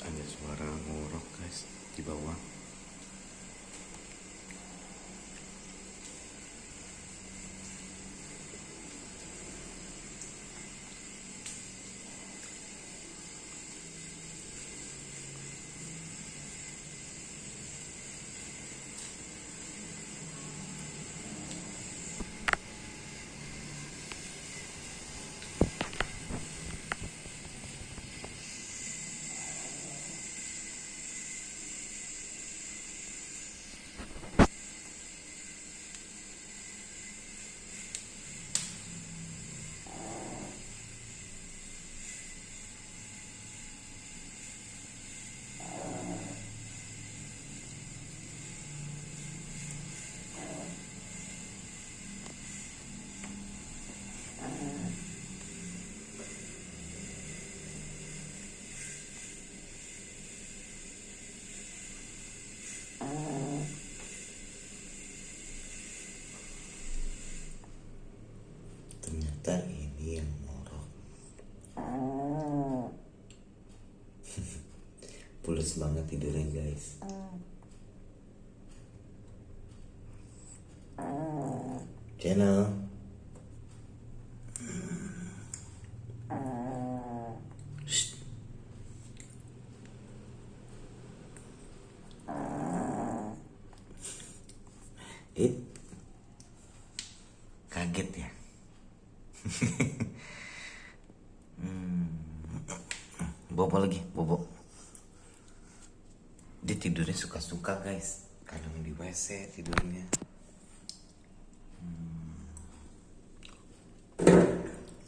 Ada suara ngorok guys di bawah. Ternyata ini yang ngorok. Pules banget tidurnya guys. Channel. Shh. Kaget ya. Bobo lagi, bobo. Dia tidurnya suka-suka guys. Kadang di WC tidurnya.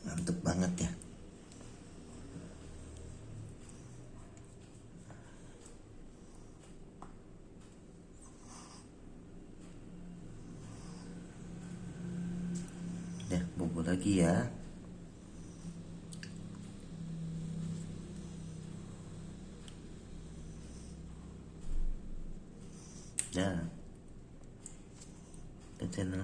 Mantep banget ya. Ya, bobo lagi ya. Ya. Channel.